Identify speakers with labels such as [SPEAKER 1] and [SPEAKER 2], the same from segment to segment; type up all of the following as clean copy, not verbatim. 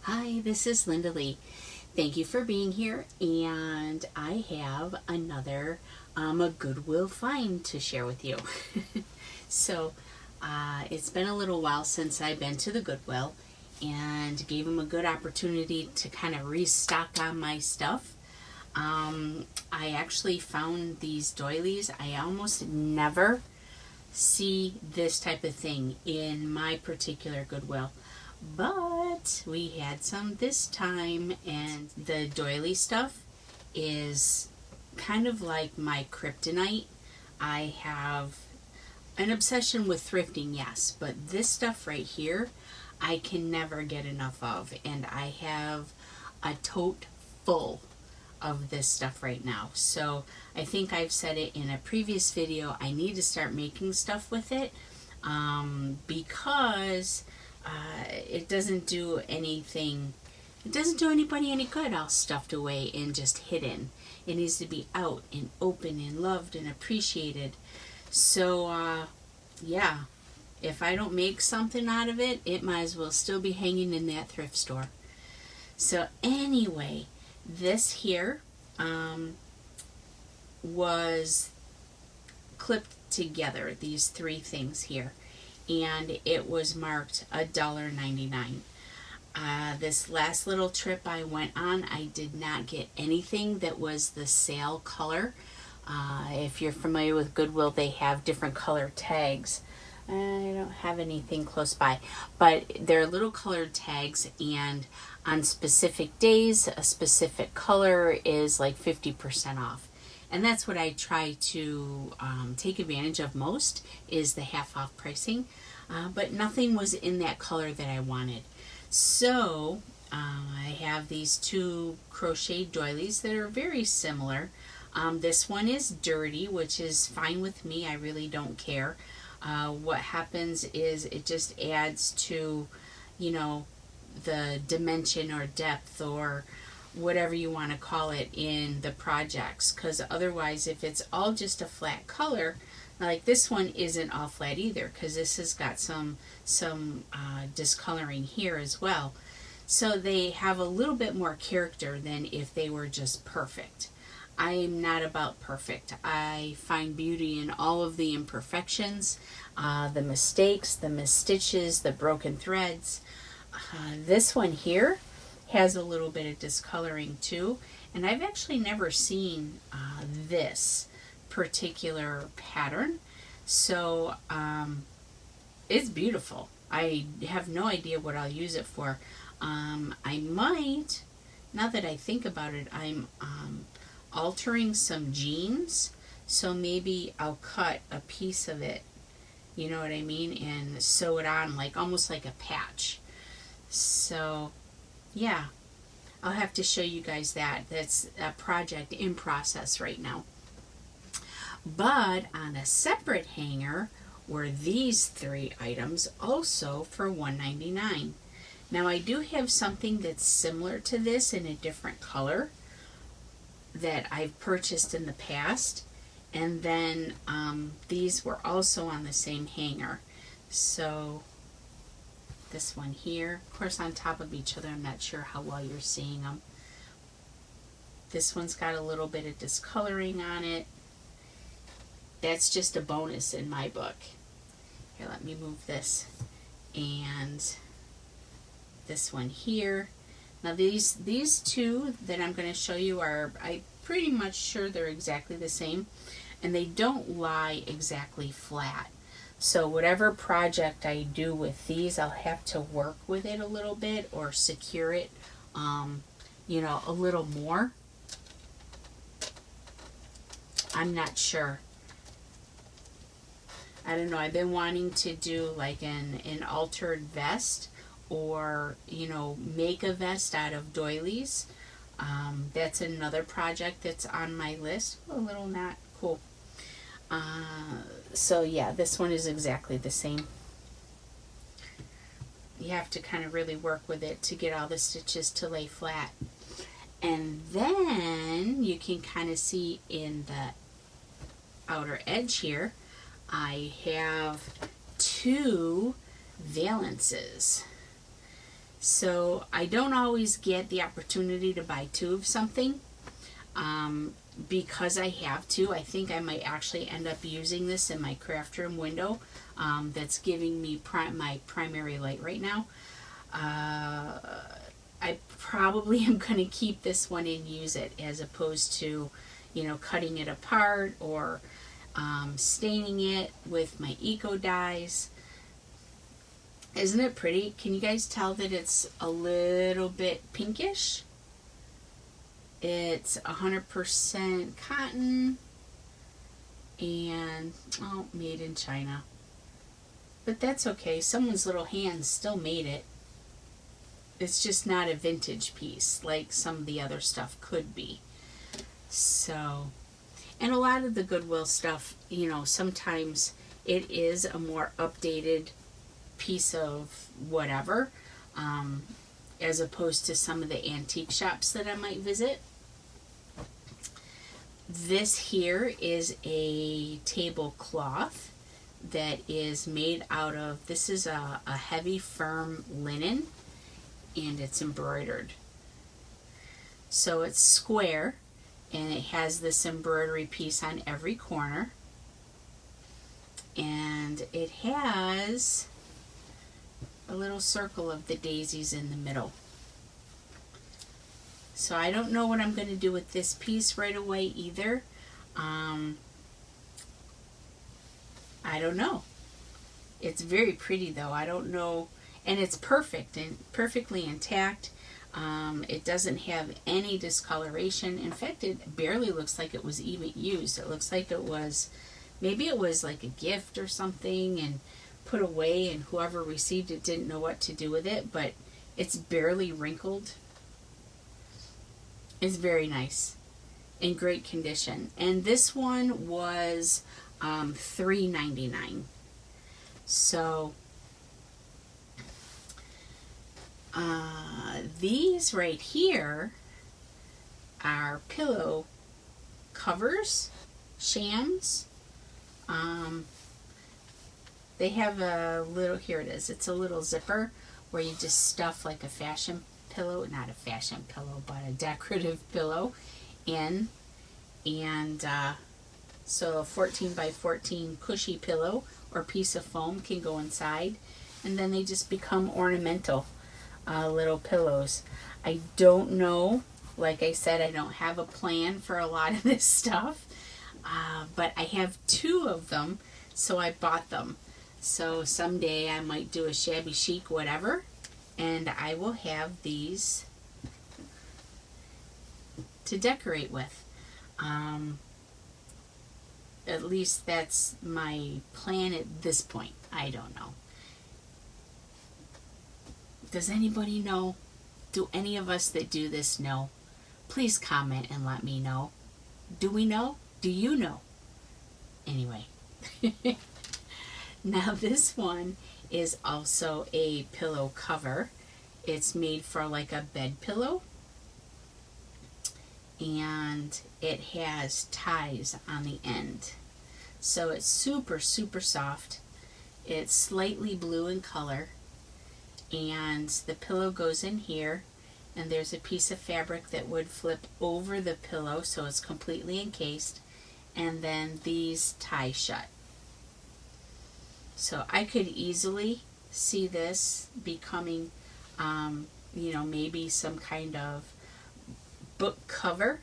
[SPEAKER 1] Hi, this is Linda Lee. Thank you for being here, and I have another a Goodwill find to share with you. So it's been a little while since I've been to the Goodwill and gave them a good opportunity to kind of restock on my stuff. I actually found these doilies. I almost never see this type of thing in my particular Goodwill, but we had some this time, and the doily stuff is kind of like my kryptonite. I have an obsession with thrifting, yes, but this stuff right here I can never get enough of, and I have a tote full of this stuff right now. So I think I've said it in a previous video, I need to start making stuff with it, because it doesn't do anything, it doesn't do anybody any good all stuffed away and just hidden. It needs to be out and open and loved and appreciated. So yeah, if I don't make something out of it, it might as well still be hanging in that thrift store. So anyway, this here was clipped together, these three things here, and it was marked $1.99. This last little trip I went on, I did not get anything that was the sale color. If you're familiar with Goodwill, they have different color tags. I don't have anything close by, but they're little colored tags, and on specific days, a specific color is like 50% off. And that's what I try to take advantage of most, is the half off pricing. But nothing was in that color that I wanted. So I have these two crochet doilies that are very similar. This one is dirty, which is fine with me. I really don't care. What happens is it just adds to, you know, the dimension or depth or whatever you want to call it in the projects, because otherwise if it's all just a flat color, like this one isn't all flat either, because this has got some discoloring here as well, so they have a little bit more character than if they were just perfect. I'm not about perfect. I find beauty in all of the imperfections, the mistakes, the misstitches, the broken threads. This one here has a little bit of discoloring too, and I've actually never seen this particular pattern, so it's beautiful. I have no idea what I'll use it for. I might, now that I think about it, I'm altering some jeans, so maybe I'll cut a piece of it, you know what I mean, and sew it on like almost like a patch. So yeah, I'll have to show you guys that. That's a project in process right now. But on a separate hanger were these three items, also for $1.99. Now I do have something that's similar to this in a different color that I've purchased in the past, and then these were also on the same hanger. So this one here, of course on top of each other, I'm not sure how well you're seeing them. This one's got a little bit of discoloring on it. That's just a bonus in my book. Here, let me move this. And this one here. Now these two that I'm going to show you are, I'm pretty much sure they're exactly the same, and they don't lie exactly flat. So whatever project I do with these, I'll have to work with it a little bit or secure it, you know, a little more. I'm not sure. I don't know. I've been wanting to do like an altered vest, or, you know, make a vest out of doilies. That's another project that's on my list. A little knot. Cool. So yeah, this one is exactly the same. you have to kind of really work with it to get all the stitches to lay flat. And then you can kind of see in the outer edge here, I have 2 valances. So I don't always get the opportunity to buy 2 of something. Because I have to, I think I might actually end up using this in my craft room window that's giving me my primary light right now. I probably am going to keep this one and use it as opposed to, you know, cutting it apart or staining it with my eco dyes. Isn't it pretty? Can you guys tell that it's a little bit pinkish? It's 100% cotton and, oh, made in China. But that's okay. Someone's little hands still made it. It's just not a vintage piece like some of the other stuff could be. So, and a lot of the Goodwill stuff, you know, sometimes it is a more updated piece of whatever, as opposed to some of the antique shops that I might visit. This here is a tablecloth that is made out of, this is a heavy firm linen, and it's embroidered. So it's square, and it has this embroidery piece on every corner, and it has a little circle of the daisies in the middle. So I don't know what I'm going to do with this piece right away either. I don't know. It's very pretty though. I don't know. And it's perfect and perfectly intact. It doesn't have any discoloration. In fact, it barely looks like it was even used. It looks like it was, maybe it was like a gift or something and put away, and whoever received it didn't know what to do with it, but it's barely wrinkled. It's very nice, in great condition. And this one was $3.99. So these right here are pillow covers, shams. They have a little, here it is, it's a little zipper where you just stuff like a fashion pillow, not a fashion pillow, but a decorative pillow in. And so a 14 by 14 cushy pillow or piece of foam can go inside, and then they just become ornamental little pillows. I don't know, like I said, I don't have a plan for a lot of this stuff, but I have 2 of them, so I bought them. So someday I might do a shabby chic whatever, and I will have these to decorate with. At least that's my plan at this point. I don't know. Does anybody know? Do any of us that do this know? Please comment and let me know. Do we know? Do you know? Anyway. Now this one is also a pillow cover. It's made for like a bed pillow, and it has ties on the end. So it's super, super soft. It's slightly blue in color, and the pillow goes in here, and there's a piece of fabric that would flip over the pillow so it's completely encased, and then these tie shut. So I could easily see this becoming, you know, maybe some kind of book cover,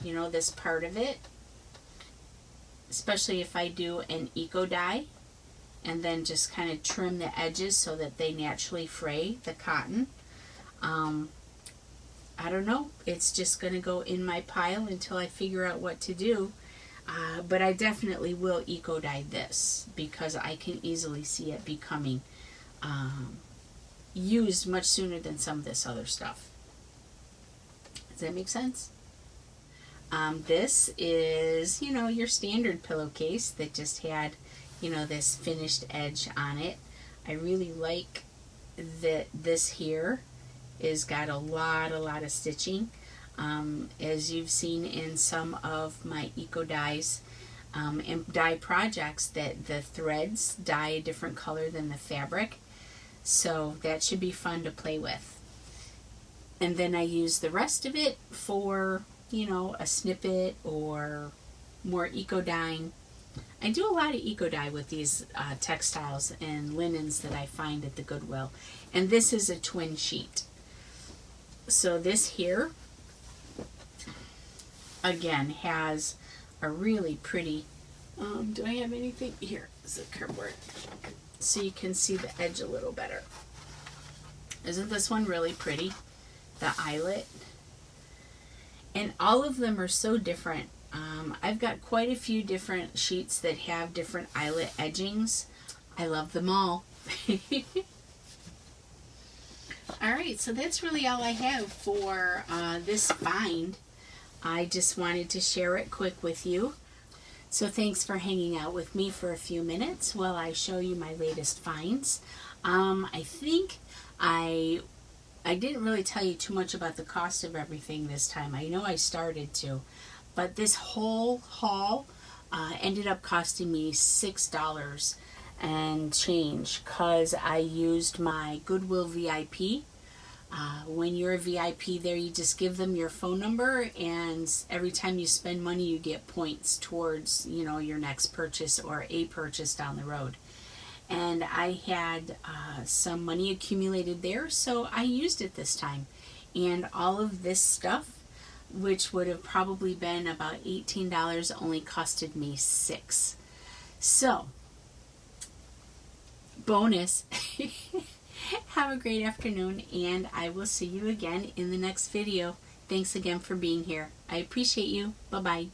[SPEAKER 1] you know, this part of it, especially if I do an eco dye and then just kind of trim the edges so that they naturally fray the cotton. I don't know. It's just going to go in my pile until I figure out what to do. But I definitely will eco dye this because I can easily see it becoming used much sooner than some of this other stuff. Does that make sense? This is, you know, your standard pillowcase that just had, you know, this finished edge on it. I really like that this here is got a lot of stitching. As you've seen in some of my eco dyes and dye projects, that the threads dye a different color than the fabric. So that should be fun to play with. And then I use the rest of it for, you know, a snippet or more eco dyeing. I do a lot of eco dye with these textiles and linens that I find at the Goodwill. And this is a twin sheet. So this here, again, has a really pretty, do I have anything? Here is the cardboard. So you can see the edge a little better. Isn't this one really pretty? The eyelet. And all of them are so different. I've got quite a few different sheets that have different eyelet edgings. I love them all. Alright, so that's really all I have for this find. I just wanted to share it quick with you. So thanks for hanging out with me for a few minutes while I show you my latest finds. I think I didn't really tell you too much about the cost of everything this time. I know I started to, but this whole haul ended up costing me $6 and change because I used my Goodwill VIP. When you're a VIP there, you just give them your phone number, and every time you spend money you get points towards, you know, your next purchase or a purchase down the road. And I had some money accumulated there, so I used it this time. And all of this stuff, which would have probably been about $18, only costed me $6. So, bonus. Have a great afternoon, and I will see you again in the next video. Thanks again for being here. I appreciate you. Bye-bye.